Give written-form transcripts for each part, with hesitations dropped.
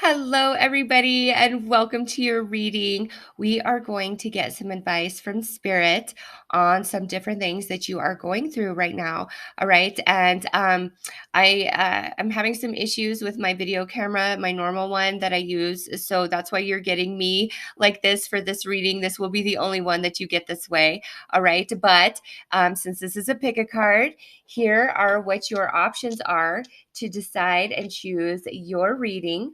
Hello, everybody, and welcome to your reading. We are going to get some advice from Spirit on some different things that you are going through right now. All right, and I'm having some issues with my video camera, my normal one that I use, so that's why you're getting me like this for this reading. This will be the only one that you get this way. All right, but since this is a pick a card, here are what your options are to decide and choose your reading.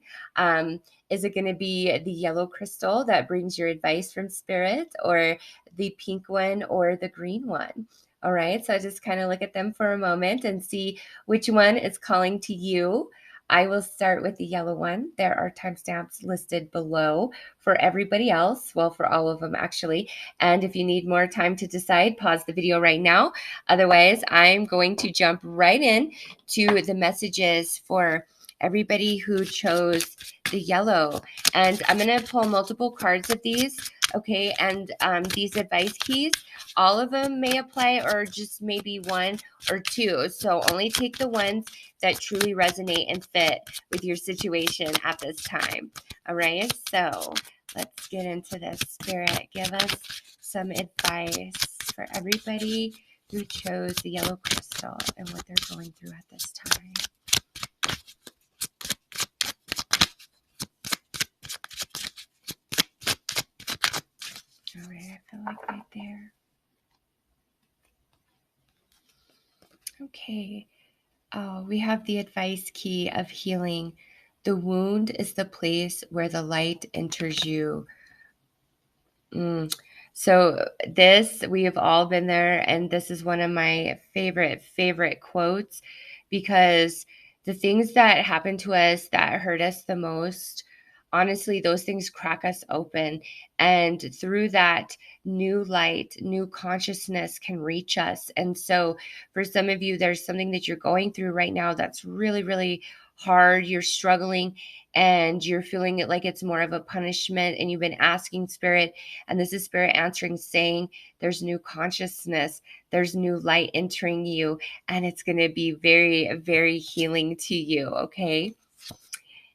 Is it going to be the yellow crystal that brings your advice from Spirit, or the pink one, or the green one? All right, so I just kind of look at them for a moment and see which one is calling to you. I will start with the yellow one. There are timestamps listed below for everybody else. Well, for all of them, actually. And if you need more time to decide, pause the video right now. Otherwise, I'm going to jump right in to the messages for everybody who chose the yellow. And I'm going to pull multiple cards of these, okay? And these advice keys, all of them may apply, or just maybe one or two. So only take the ones that truly resonate and fit with your situation at this time. All right, so let's get into this. Spirit, give us some advice for everybody who chose the yellow crystal and what they're going through at this time. All right, I feel like right there. Okay. Oh, we have the advice key of healing. The wound is the place where the light enters you. So this, we have all been there, and this is one of my favorite quotes, because the things that happen to us that hurt us the most, honestly, those things crack us open, and through that, new light, new consciousness can reach us. And so for some of you, there's something that you're going through right now that's really hard. You're struggling and you're feeling it like it's more of a punishment, and you've been asking Spirit, and this is Spirit answering, saying there's new consciousness, there's new light entering you, and it's going to be very healing to you. Okay.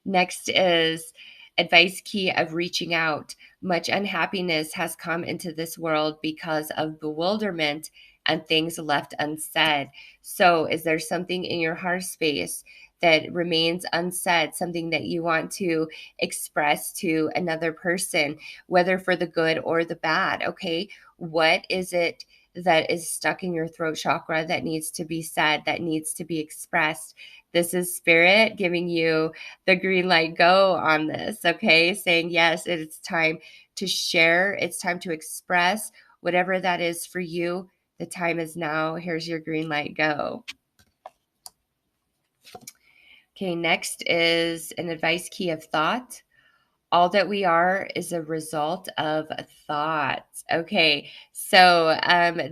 Next is advice key of reaching out. Much unhappiness has come into this world because of bewilderment and things left unsaid. So is there something in your heart space that remains unsaid, something that you want to express to another person, whether for the good or the bad? Okay, what is it that is stuck in your throat chakra that needs to be said, that needs to be expressed? This is Spirit giving you the green light go on this, okay? Saying, yes, it's time to share. It's time to express whatever that is for you. The time is now. Here's your green light go. Okay, next is an advice key of thought. All that we are is a result of thoughts. Okay, so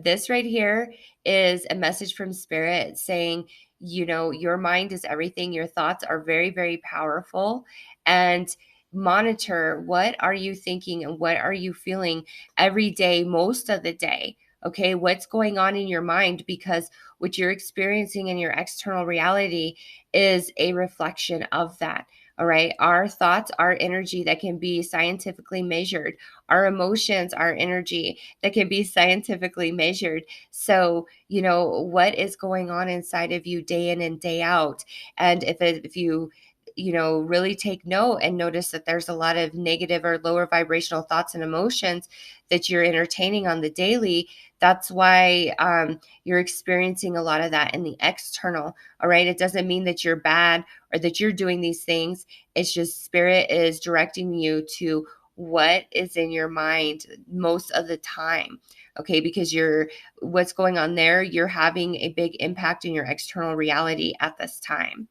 this right here is a message from Spirit saying, you know, your mind is everything. Your thoughts are very powerful, and monitor what are you thinking and what are you feeling every day, most of the day. Okay, what's going on in your mind, because what you're experiencing in your external reality is a reflection of that. All right. Our thoughts are energy that can be scientifically measured. Our emotions are energy that can be scientifically measured. So, you know, what is going on inside of you day in and day out? And if you, you know, really take note and notice that there's a lot of negative or lower vibrational thoughts and emotions that you're entertaining on the daily, that's why you're experiencing a lot of that in the external. All right. It doesn't mean that you're bad or that you're doing these things. It's just Spirit is directing you to what is in your mind most of the time. Okay. Because what's going on there, you're having a big impact in your external reality at this time.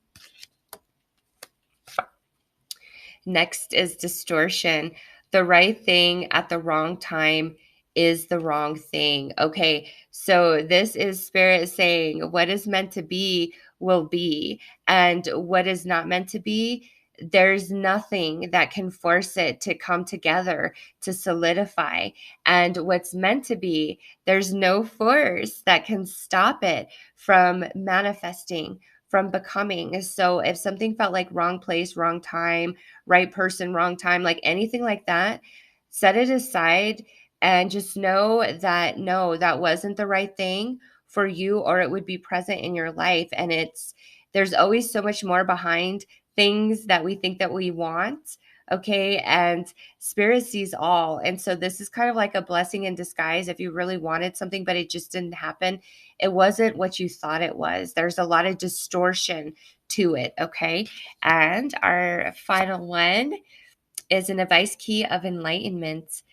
Next is distortion. The right thing at the wrong time is the wrong thing. Okay, so this is Spirit saying what is meant to be will be, and what is not meant to be, there's nothing that can force it to come together, to solidify. And what's meant to be, there's no force that can stop it from manifesting, from becoming. So if something felt like wrong place, wrong time, right person, wrong time, like anything like that, set it aside and just know that no, that wasn't the right thing for you, or it would be present in your life. And there's always so much more behind things that we think that we want. Okay. And spirit sees all. And so this is kind of like a blessing in disguise. If you really wanted something, but it just didn't happen, it wasn't what you thought it was. There's a lot of distortion to it. Okay. And our final one is an advice key of enlightenment.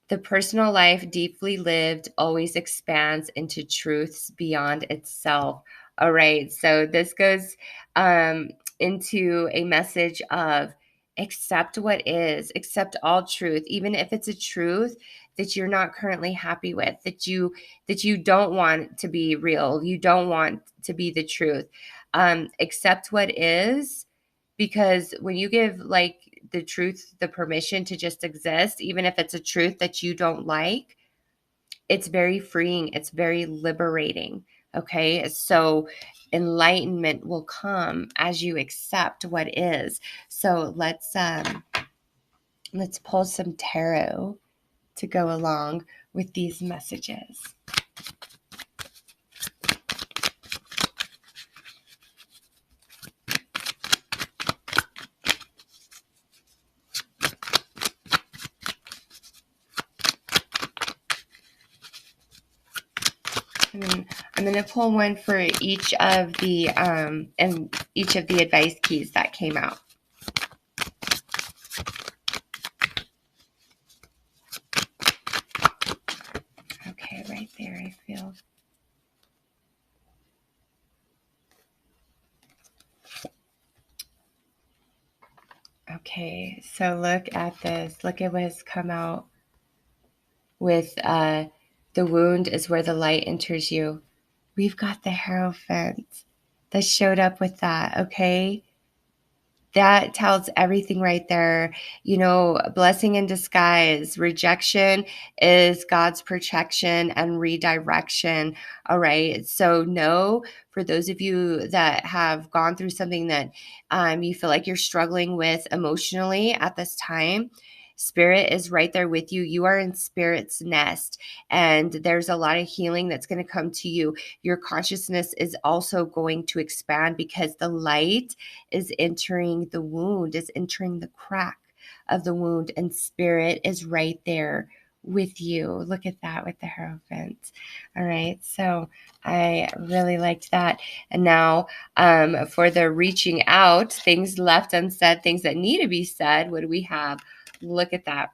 The personal life deeply lived always expands into truths beyond itself. All right. So this goes into a message of accept what is, accept all truth, even if it's a truth that you're not currently happy with, that you don't want to be real, you don't want to be the truth. Accept what is, because when you give like the truth the permission to just exist, even if it's a truth that you don't like, it's very freeing, it's very liberating. Okay, so enlightenment will come as you accept what is. So let's pull some tarot to go along with these messages. I'm going to pull one for each of the advice keys that came out. Okay, right there, I feel. Okay, so look at this. Look at what has come out with the wound is where the light enters you. We've got the Hierophant that showed up with that, okay? That tells everything right there. You know, blessing in disguise. Rejection is God's protection and redirection. All right. So, no, for those of you that have gone through something that you feel like you're struggling with emotionally at this time, Spirit is right there with you. You are in Spirit's nest, and there's a lot of healing that's going to come to you. Your consciousness is also going to expand because the light is entering the wound, is entering the crack of the wound, and Spirit is right there with you. Look at that with the Hierophant. All right, so I really liked that. And now for the reaching out, things left unsaid, things that need to be said, what do we have? Look at that.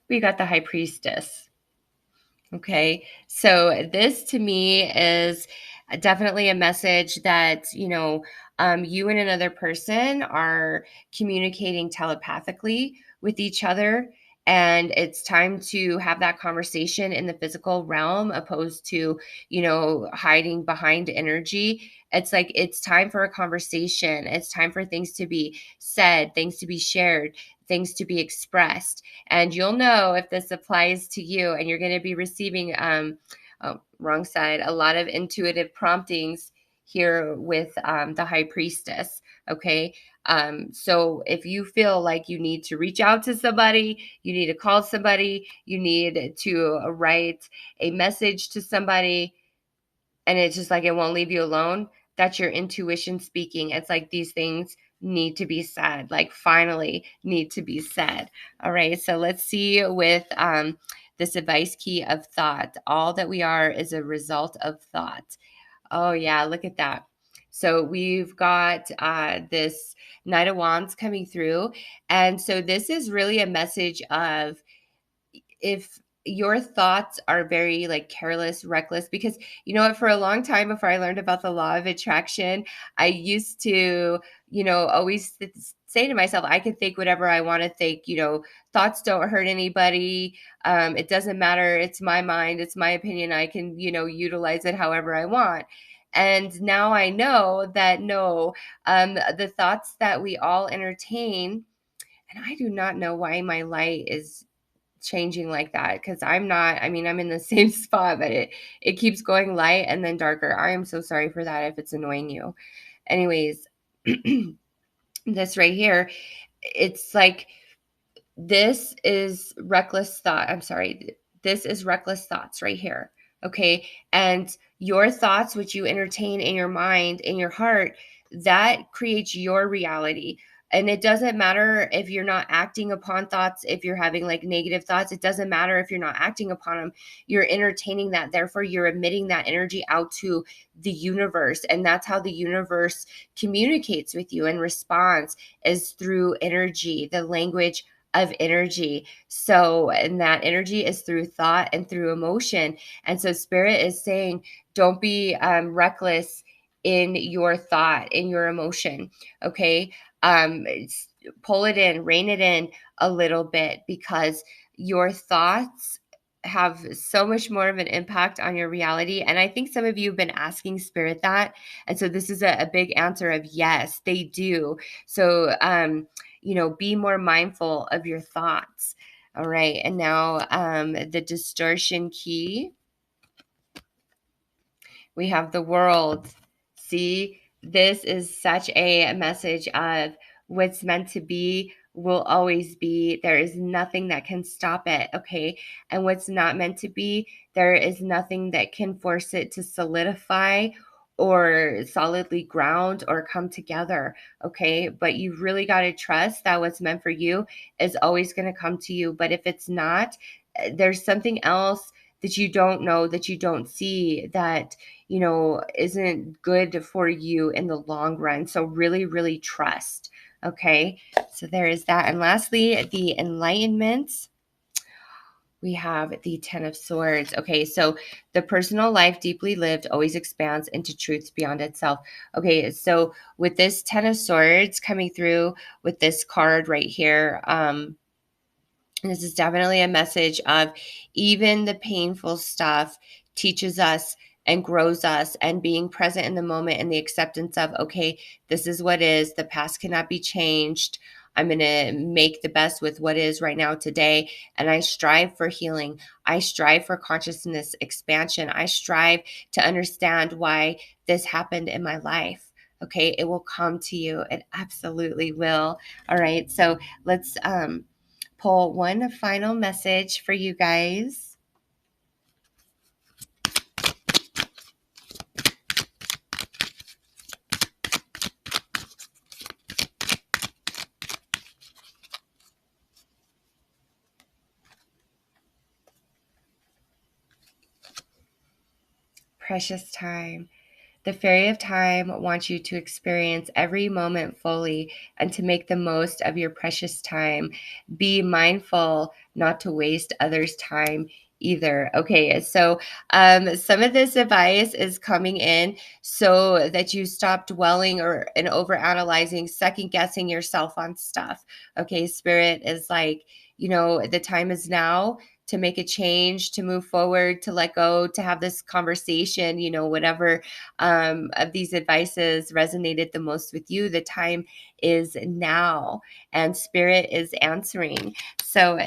We got the High Priestess. Okay, so this to me is definitely a message that, you and another person are communicating telepathically with each other. And it's time to have that conversation in the physical realm opposed to, hiding behind energy. It's like it's time for a conversation. It's time for things to be said, things to be shared, things to be expressed. And you'll know if this applies to you, and you're going to be receiving wrong side, a lot of intuitive promptings here with the High Priestess. Okay. So if you feel like you need to reach out to somebody, you need to call somebody, you need to write a message to somebody, and it's just like it won't leave you alone, that's your intuition speaking. It's like these things need to be said, like finally need to be said. All right, so let's see with this advice key of thought. All that we are is a result of thought. Oh yeah, look at that. So we've got this Knight of Wands coming through, and so this is really a message of, if your thoughts are very like careless, reckless, because you know what, for a long time before I learned about the law of attraction, I used to, always say to myself, I can think whatever I want to think, thoughts don't hurt anybody. It doesn't matter. It's my mind. It's my opinion. I can, utilize it however I want. And now I know that no, the thoughts that we all entertain, and I do not know why my light is changing like that, because I'm not, I mean, I'm in the same spot, but it keeps going light and then darker. I am so sorry for that if it's annoying you. Anyways, this right here, it's like, this is reckless thought. I'm sorry. This is reckless thoughts right here. Okay. And your thoughts, which you entertain in your mind, in your heart, that creates your reality. And it doesn't matter if you're not acting upon thoughts, if you're having like negative thoughts, it doesn't matter if you're not acting upon them. You're entertaining that. Therefore, you're emitting that energy out to the universe. And that's how the universe communicates with you and responds, is through energy, the language of energy. So, and that energy is through thought and through emotion. And so spirit is saying, don't be reckless in your thought, in your emotion. Okay. Pull it in, rein it in a little bit, because your thoughts have so much more of an impact on your reality. And I think some of you have been asking spirit that. And so this is a big answer of yes, they do. So, be more mindful of your thoughts. All right. And now the distortion key, we have the world. See, this is such a message of what's meant to be will always be. There is nothing that can stop it. Okay. And what's not meant to be, there is nothing that can force it to solidify or solidly ground or come together. Okay. But you really got to trust that what's meant for you is always going to come to you. But if it's not, there's something else that you don't know, that you don't see, that isn't good for you in the long run. So really, really trust. Okay. So there is that. And lastly, the enlightenment. We have the 10 of Swords. Okay, so the personal life deeply lived always expands into truths beyond itself. Okay, so with this 10 of Swords coming through with this card right here, this is definitely a message of even the painful stuff teaches us and grows us, and being present in the moment and the acceptance of, okay, this is what is. The past cannot be changed. I'm going to make the best with what is right now today. And I strive for healing. I strive for consciousness expansion. I strive to understand why this happened in my life. Okay, it will come to you. It absolutely will. All right, so let's pull one final message for you guys. Precious time. The Fairy of Time wants you to experience every moment fully and to make the most of your precious time. Be mindful not to waste others' time either. Okay, so some of this advice is coming in so that you stop dwelling and over analyzing, second guessing yourself on stuff. Okay, Spirit is like, the time is now to make a change, to move forward, to let go, to have this conversation, whatever of these advices resonated the most with you. The time is now, and Spirit is answering. So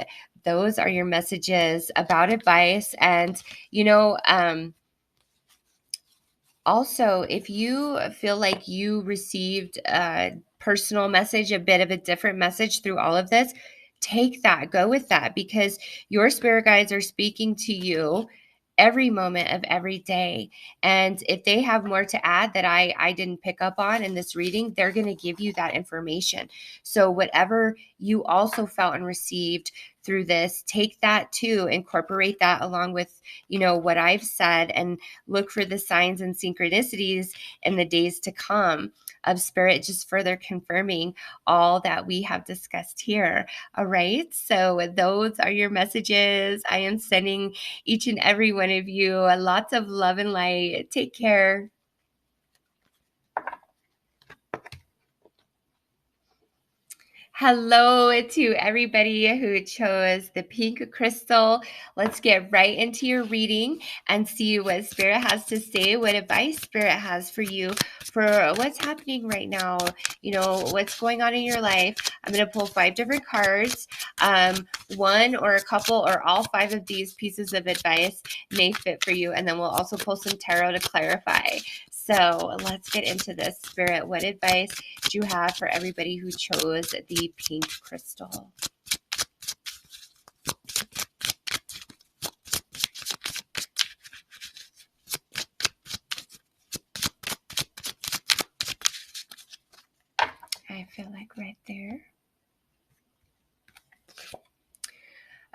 those are your messages about advice. And, also, if you feel like you received a personal message, a bit of a different message through all of this, take that, go with that, because your spirit guides are speaking to you every moment of every day. And if they have more to add that I didn't pick up on in this reading, they're going to give you that information. So whatever you also felt and received through this, take that too, incorporate that along with, what I've said, and look for the signs and synchronicities in the days to come of Spirit just further confirming all that we have discussed here. All right. So those are your messages. I am sending each and every one of you lots of love and light. Take care. Hello to everybody who chose the pink crystal. Let's get right into your reading and see what Spirit has to say, what advice Spirit has for you for what's happening right now, what's going on in your life. I'm going to pull 5 different cards. one or a couple or all 5 of these pieces of advice may fit for you. And then we'll also pull some tarot to clarify. So let's get into this. Spirit, what advice do you have for everybody who chose the pink crystal? I feel like right there.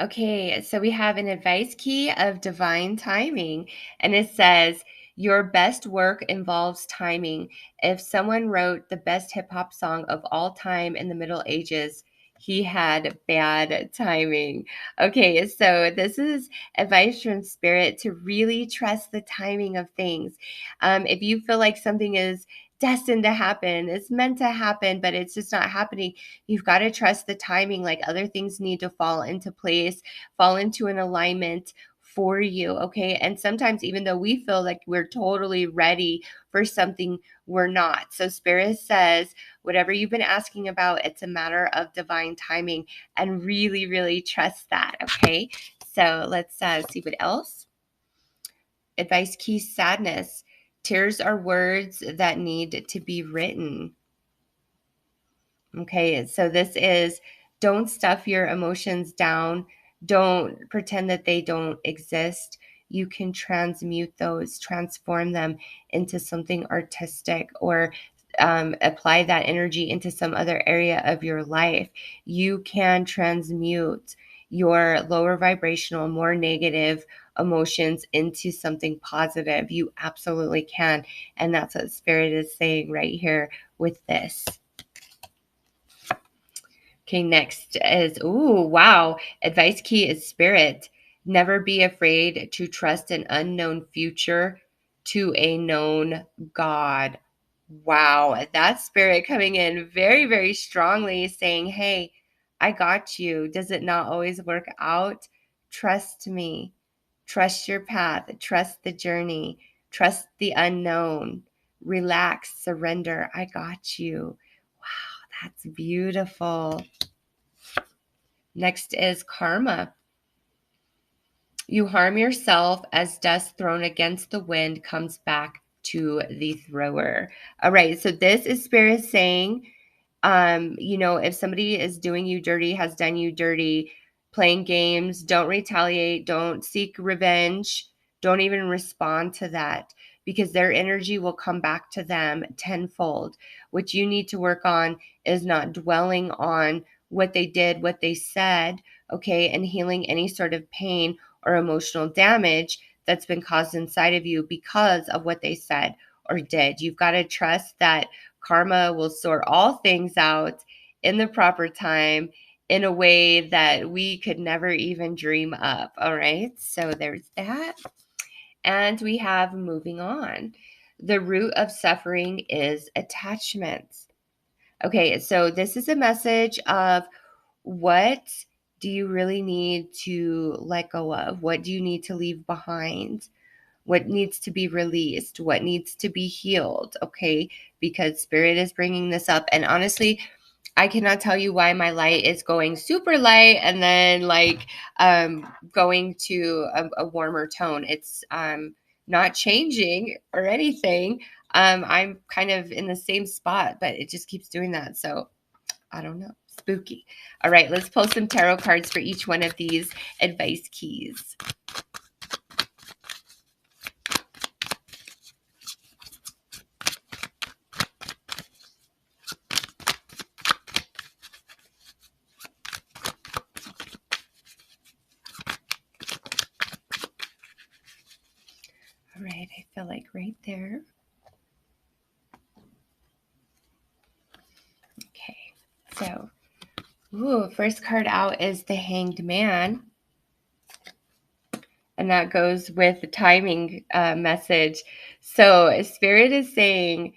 Okay, so we have an advice key of divine timing, and it says, your best work involves timing. If someone wrote the best hip hop song of all time in the Middle Ages, he had bad timing. Okay, so this is advice from Spirit to really trust the timing of things. If you feel like something is destined to happen, it's meant to happen, but it's just not happening, you've got to trust the timing. Like, other things need to fall into place, fall into an alignment for you. Okay. And sometimes, even though we feel like we're totally ready for something, we're not. So Spirit says, whatever you've been asking about, it's a matter of divine timing, and really, really trust that. Okay. So let's see what else. Advice key: sadness. Tears are words that need to be written. Okay, so this is, don't stuff your emotions down. Don't pretend that they don't exist. You can transmute those, transform them into something artistic, or apply that energy into some other area of your life. You can transmute your lower vibrational, more negative emotions into something positive. You absolutely can. And that's what Spirit is saying right here with this. Okay, next is, ooh, wow. Advice key is Spirit. Never be afraid to trust an unknown future to a known God. Wow, that's Spirit coming in very, very strongly, saying, hey, I got you. Does it not always work out? Trust me. Trust your path. Trust the journey. Trust the unknown. Relax, surrender. I got you. Wow, that's beautiful. Next is karma. You harm yourself as dust thrown against the wind comes back to the thrower. All right, so this is Spirit saying, if somebody is doing you dirty, has done you dirty, playing games, don't retaliate, don't seek revenge, don't even respond to that, because their energy will come back to them tenfold. What you need to work on is not dwelling on what they did, what they said, okay, and healing any sort of pain or emotional damage that's been caused inside of you because of what they said or did. You've got to trust that karma will sort all things out in the proper time, in a way that we could never even dream up. All right, so there's that. And we have, moving on, the root of suffering is attachment. Okay, so this is a message of, what do you really need to let go of? What do you need to leave behind? What needs to be released? What needs to be healed? Okay, because Spirit is bringing this up. And honestly, I cannot tell you why my light is going super light and then going to a warmer tone. It's not changing or anything. I'm kind of in the same spot, but it just keeps doing that. So I don't know. Spooky. All right, let's pull some tarot cards for each one of these advice keys. All right, I feel like right there. Okay, so, first card out is the Hanged Man. And that goes with the timing message. So Spirit is saying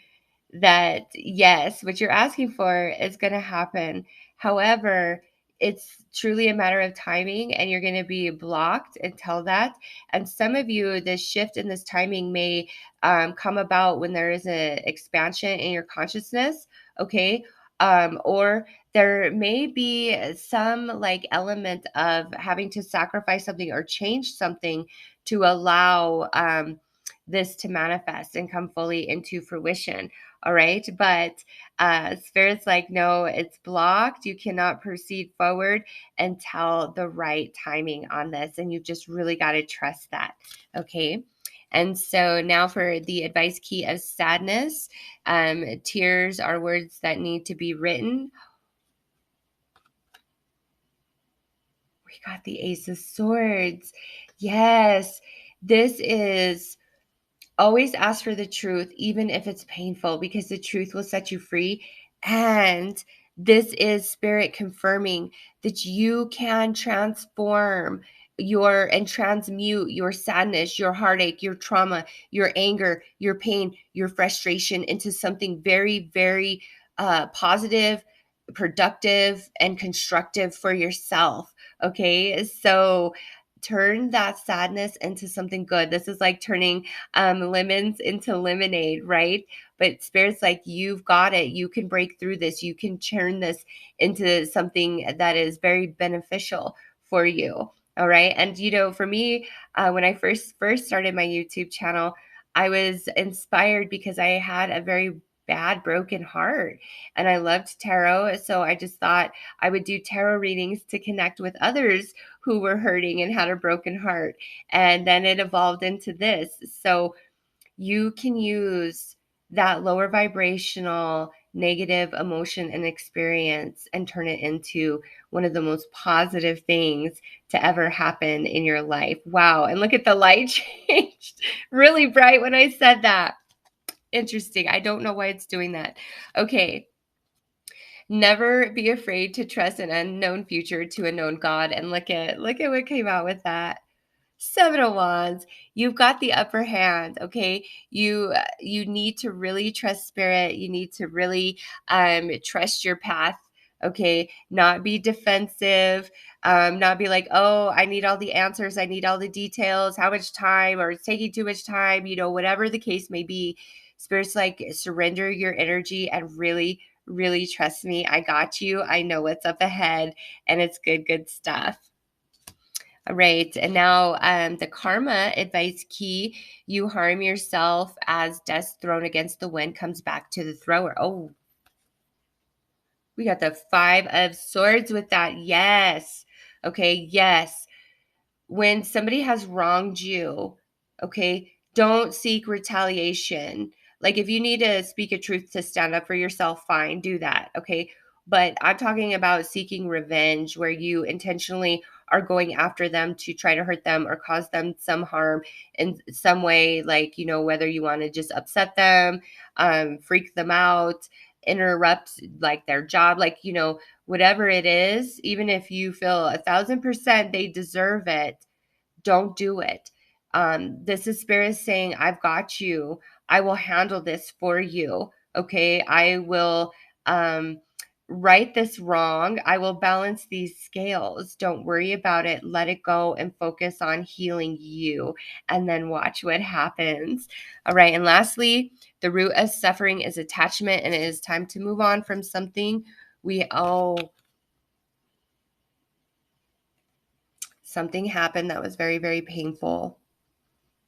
that, yes, what you're asking for is going to happen. However, it's truly a matter of timing, and you're going to be blocked until that. And some of you, this shift in this timing may come about when there is an expansion in your consciousness. Okay. or there may be some like element of having to sacrifice something or change something to allow this to manifest and come fully into fruition. All right. But Spirit's like, no, it's blocked. You cannot proceed forward until the right timing on this. And you've just really got to trust that. Okay. And so now for the advice key of sadness, tears are words that need to be written. We got the Ace of Swords. Yes, this is always ask for the truth, even if it's painful, because the truth will set you free. And this is Spirit confirming that you can transform your and transmute your sadness, your heartache, your trauma, your anger, your pain, your frustration into something very, very positive, productive, and constructive for yourself. Okay. So turn that sadness into something good. This is like turning lemons into lemonade, right? But Spirit's like, you've got it. You can break through this. You can turn this into something that is very beneficial for you. All right. And, for me, when I first started my YouTube channel, I was inspired because I had a very bad broken heart and I loved tarot. So I just thought I would do tarot readings to connect with others who were hurting and had a broken heart. And then it evolved into this. So you can use that lower vibrational negative emotion and experience and turn it into one of the most positive things to ever happen in your life. Wow. And look at the light changed really bright when I said that. Interesting. I don't know why it's doing that. Okay. Never be afraid to trust an unknown future to a known God. And look at what came out with that. Seven of Wands, you've got the upper hand. Okay, you need to really trust Spirit. You need to really trust your path. Okay, not be defensive. Not be like, oh, I need all the answers. I need all the details. How much time, or it's taking too much time. Whatever the case may be. Spirit's like, surrender your energy and really, really trust me. I got you. I know what's up ahead, and it's good stuff. All right. And now the karma advice key, you harm yourself as dust thrown against the wind comes back to the thrower. Oh, we got the 5 of Swords with that. Yes. Okay. Yes. When somebody has wronged you, okay, don't seek retaliation. Like if you need to speak a truth to stand up for yourself, fine, do that, okay? But I'm talking about seeking revenge where you intentionally are going after them to try to hurt them or cause them some harm in some way, like, whether you want to just upset them, freak them out, interrupt like their job, like, whatever it is, even if you feel 1,000% they deserve it, don't do it. This is Spirit saying, I've got you. I will handle this for you. Okay. I will right this wrong. I will balance these scales. Don't worry about it. Let it go and focus on healing you. And then watch what happens. All right. And lastly, the root of suffering is attachment, and it is time to move on from something we owe. Something happened that was very, very painful.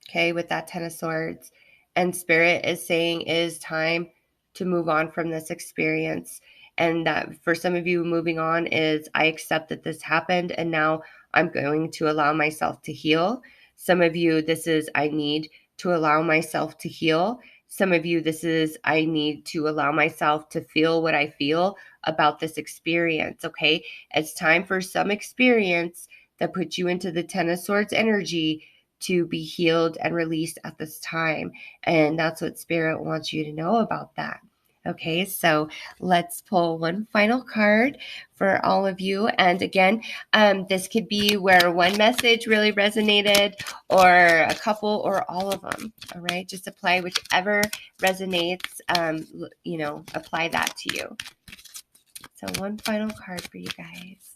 Okay, with that 10 of Swords. And Spirit is saying it is time to move on from this experience. And that for some of you, moving on is, I accept that this happened and now I'm going to allow myself to heal. Some of you, this is, I need to allow myself to heal. Some of you, this is, I need to allow myself to feel what I feel about this experience. Okay, it's time for some experience that puts you into the 10 of Swords energy to be healed and released at this time. And that's what Spirit wants you to know about that. Okay, so let's pull one final card for all of you. And again, this could be where one message really resonated, or a couple, or all of them. All right, just apply whichever resonates, apply that to you. So one final card for you guys.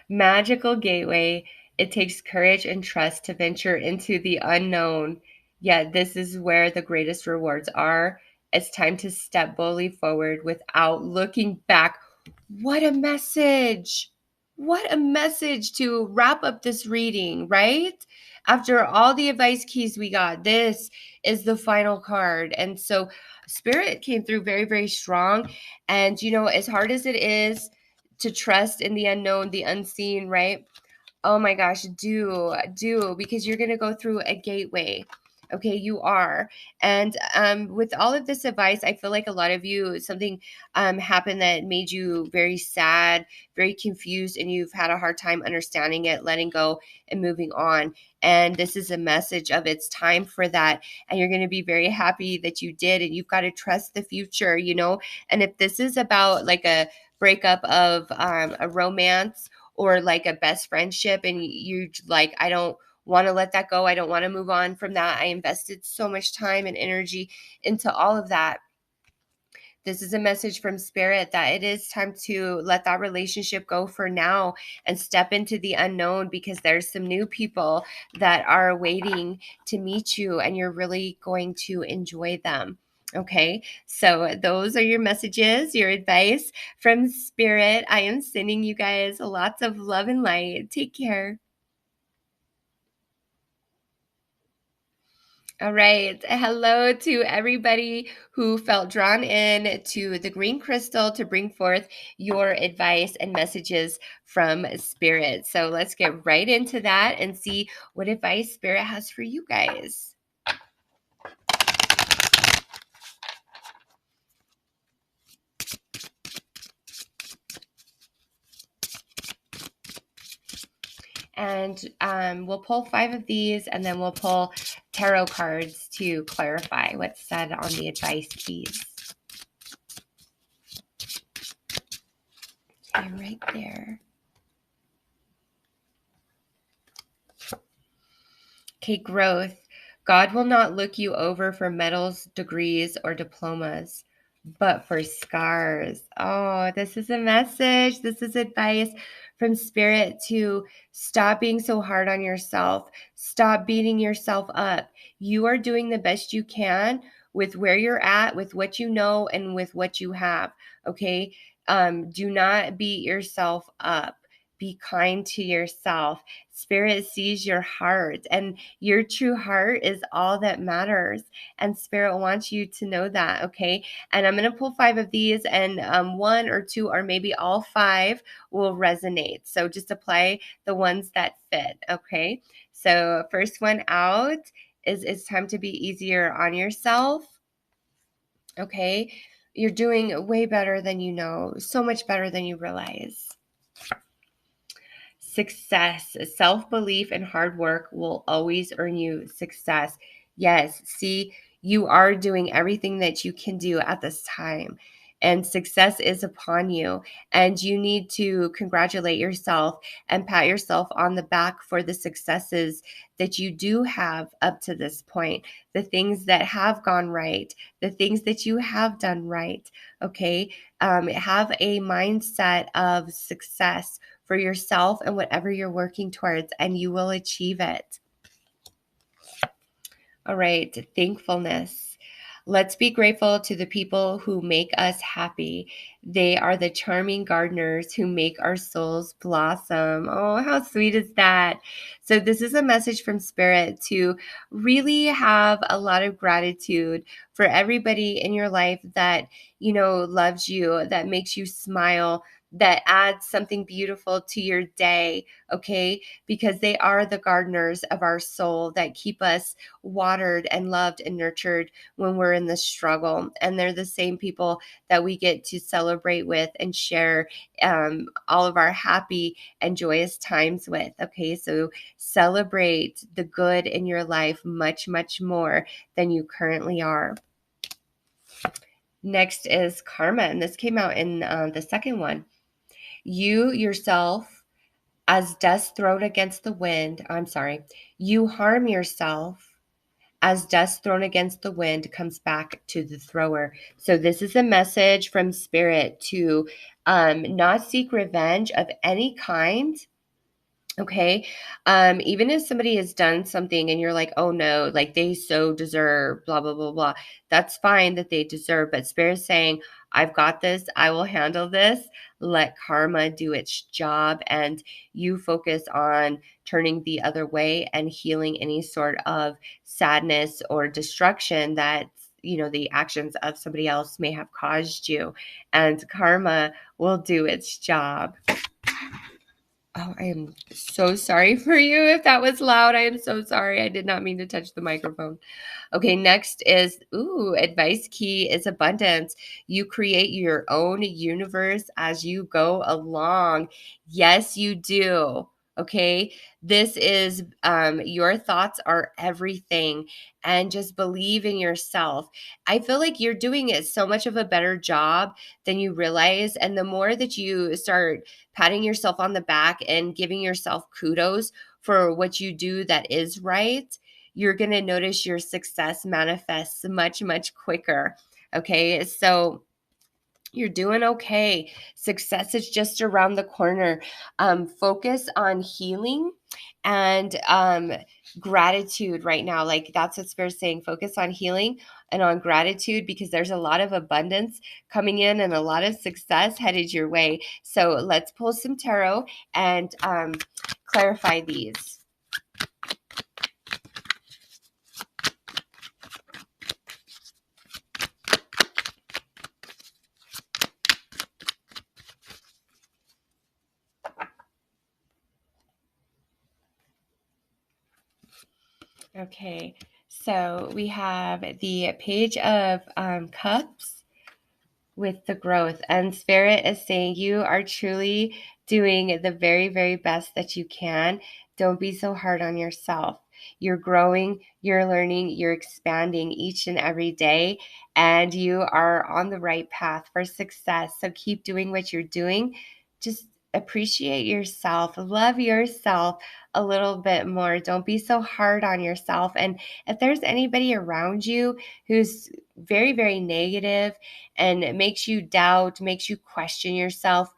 Magical gateway. It takes courage and trust to venture into the unknown. Yet this is where the greatest rewards are. It's time to step boldly forward without looking back. What a message! What a message to wrap up this reading, right? After all the advice keys we got, this is the final card. And so Spirit came through very, very strong. And, as hard as it is to trust in the unknown, the unseen, right? Oh my gosh, do, because you're going to go through a gateway. Okay, you are. And with all of this advice, I feel like a lot of you, something happened that made you very sad, very confused, and you've had a hard time understanding it, letting go, and moving on. And this is a message of it's time for that. And you're going to be very happy that you did. And you've got to trust the future, And if this is about like a breakup of a romance, or like a best friendship, and you like, I don't want to let that go. I don't want to move on from that. I invested so much time and energy into all of that. This is a message from Spirit that it is time to let that relationship go for now and step into the unknown, because there's some new people that are waiting to meet you and you're really going to enjoy them. Okay, so those are your messages, your advice from Spirit. I am sending you guys lots of love and light. Take care. All right. Hello to everybody who felt drawn in to the green crystal to bring forth your advice and messages from Spirit. So let's get right into that and see what advice Spirit has for you guys. And we'll pull 5 of these, and then we'll pull tarot cards to clarify what's said on the advice keys. Okay, right there. Okay, growth. God will not look you over for medals, degrees, or diplomas, but for scars. Oh, this is a message. This is advice from Spirit to stop being so hard on yourself. Stop beating yourself up. You are doing the best you can with where you're at, with what you know, and with what you have. Okay. Do not beat yourself up. Be kind to yourself. Spirit sees your heart, and your true heart is all that matters. And Spirit wants you to know that, okay? And I'm going to pull 5 of these, and 1 or 2 or maybe all 5 will resonate. So just apply the ones that fit, okay? So first one out is it's time to be easier on yourself, okay? You're doing way better than you know, so much better than you realize. Success, self-belief, and hard work will always earn you success. Yes, see, you are doing everything that you can do at this time, and success is upon you. And you need to congratulate yourself and pat yourself on the back for the successes that you do have up to this point, the things that have gone right, the things that you have done right. Okay, have a mindset of success for yourself and whatever you're working towards, and you will achieve it. All right, thankfulness. Let's be grateful to the people who make us happy. They are the charming gardeners who make our souls blossom. Oh, how sweet is that? So, this is a message from Spirit to really have a lot of gratitude for everybody in your life that, loves you, that makes you smile, that adds something beautiful to your day, okay? Because they are the gardeners of our soul that keep us watered and loved and nurtured when we're in the struggle. And they're the same people that we get to celebrate with and share all of our happy and joyous times with. Okay, so celebrate the good in your life much, much more than you currently are. Next is karma, and this came out in the second one. You yourself, as dust thrown against the wind, you harm yourself as dust thrown against the wind comes back to the thrower. So this is a message from Spirit to not seek revenge of any kind, Okay. Even if somebody has done something and you're like, oh no, like they so deserve, blah, blah, blah, blah. That's fine that they deserve. But Spirit's saying, I've got this. I will handle this. Let karma do its job. And you focus on turning the other way and healing any sort of sadness or destruction that, the actions of somebody else may have caused you. And karma will do its job. Oh, I am so sorry for you if that was loud. I am so sorry. I did not mean to touch the microphone. Okay, next is advice key is abundance. You create your own universe as you go along. Yes, you do. Okay, this is your thoughts are everything, and just believe in yourself. I feel like you're doing it so much of a better job than you realize. And the more that you start patting yourself on the back and giving yourself kudos for what you do that is right, you're going to notice your success manifests much, much quicker. Okay. So you're doing okay. Success is just around the corner. Focus on healing and gratitude right now. Like that's what Spirit's saying. Focus on healing and on gratitude because there's a lot of abundance coming in and a lot of success headed your way. So let's pull some tarot and clarify these. Okay, so we have the Page of Cups with the growth, and Spirit is saying you are truly doing the very, very best that you can. Don't be so hard on yourself. You're growing, you're learning, you're expanding each and every day, and you are on the right path for success. So keep doing what you're doing. Just appreciate yourself, love yourself a little bit more. Don't be so hard on yourself. And if there's anybody around you who's very, very negative and it makes you doubt, makes you question yourself,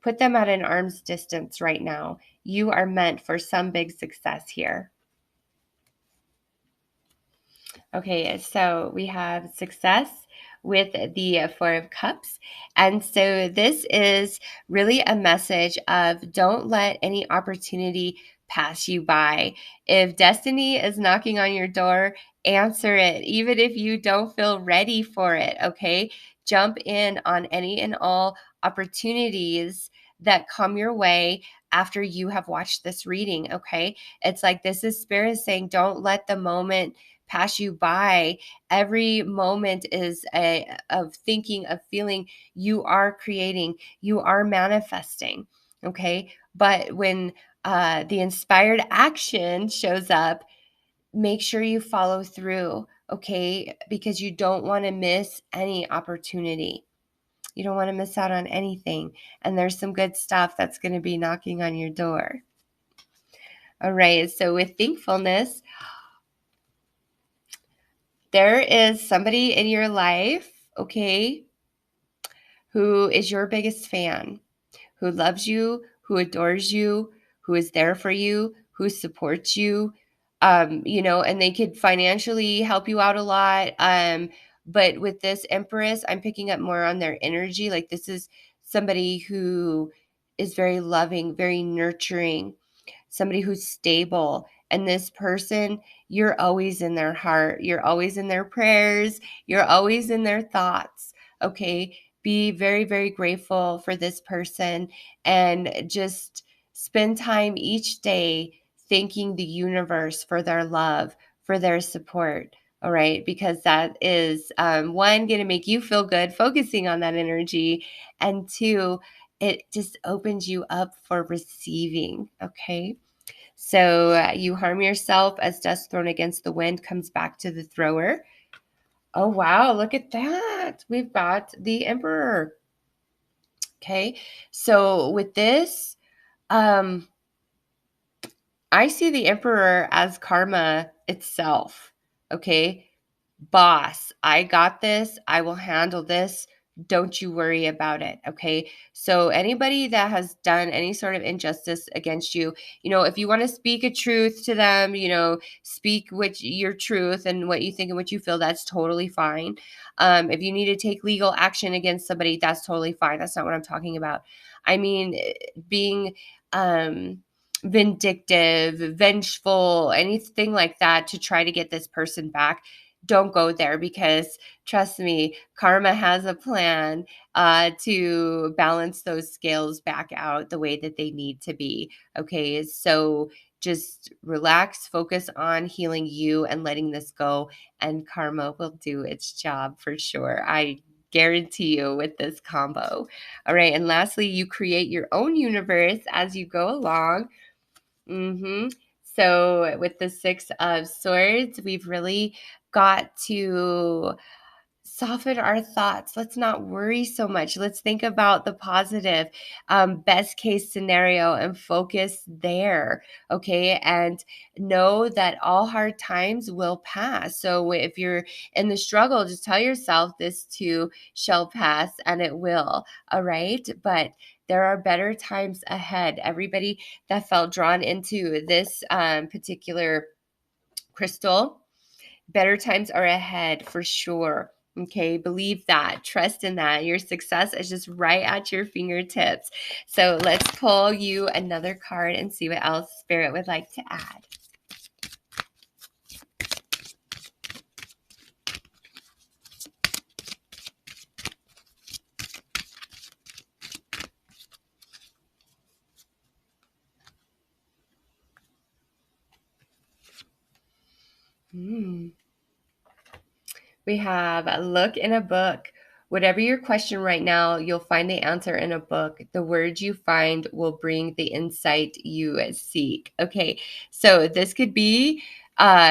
put them at an arm's distance right now. You are meant for some big success here. Okay, so we have success with the Four of Cups. And so this is really a message of don't let any opportunity pass you by. If destiny is knocking on your door, answer it, even if you don't feel ready for it, okay? Jump in on any and all opportunities that come your way after you have watched this reading, okay? It's like this is Spirit saying, don't let the moment pass you by. Every moment is of thinking, of feeling. You are creating, you are manifesting. Okay. But when the inspired action shows up, make sure you follow through. Okay. Because you don't want to miss any opportunity. You don't want to miss out on anything. And there's some good stuff that's going to be knocking on your door. All right. So with thankfulness, there is somebody in your life, okay, who is your biggest fan, who loves you, who adores you, who is there for you, who supports you, and they could financially help you out a lot. But with this Empress, I'm picking up more on their energy. Like this is somebody who is very loving, very nurturing, somebody who's stable. And this person, you're always in their heart. You're always in their prayers. You're always in their thoughts. Okay. Be very, very grateful for this person and just spend time each day thanking the universe for their love, for their support. All right. Because that is one, going to make you feel good focusing on that energy. And two, it just opens you up for receiving. Okay. So you harm yourself as dust thrown against the wind comes back to the thrower. Oh, wow. Look at that. We've got the Emperor. Okay. So with this, I see the Emperor as karma itself. Okay. Boss, I got this. I will handle this. don't you worry about it. Okay. So anybody that has done any sort of injustice against you, if you want to speak a truth to them, speak your truth and what you think and what you feel, that's totally fine. If you need to take legal action against somebody, that's totally fine. That's not what I'm talking about. I mean, being vindictive, vengeful, anything like that to try to get this person back, don't go there, because trust me, karma has a plan to balance those scales back out the way that they need to be. Okay, so just relax, focus on healing you and letting this go, and karma will do its job for sure. I guarantee you with this combo. All right, and lastly, you create your own universe as you go along. So with the Six of Swords, we've really got to soften our thoughts. Let's not worry so much. Let's think about the positive, best case scenario and focus there. Okay. And know that all hard times will pass. So if you're in the struggle, just tell yourself this too shall pass, and it will. All right. But there are better times ahead. Everybody that felt drawn into this particular crystal, better times are ahead for sure. Okay, believe that, trust in that. Your success is just right at your fingertips. So let's pull you another card and see what else Spirit would like to add. We have look in a book. Whatever your question right now, you'll find the answer in a book. The words you find will bring the insight you seek. Okay, so this could be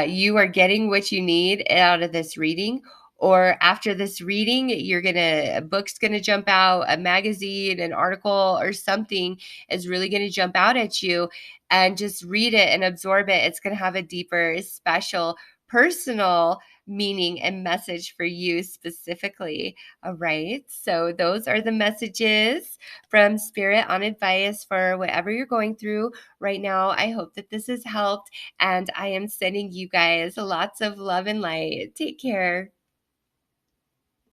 you are getting what you need out of this reading, or after this reading, a book's gonna jump out, a magazine, an article, or something is really gonna jump out at you, and just read it and absorb it. It's gonna have a deeper, special, personal meaning and message for you specifically. All right. So those are the messages from Spirit on advice for whatever you're going through right now. I hope that this has helped, and I am sending you guys lots of love and light. Take care.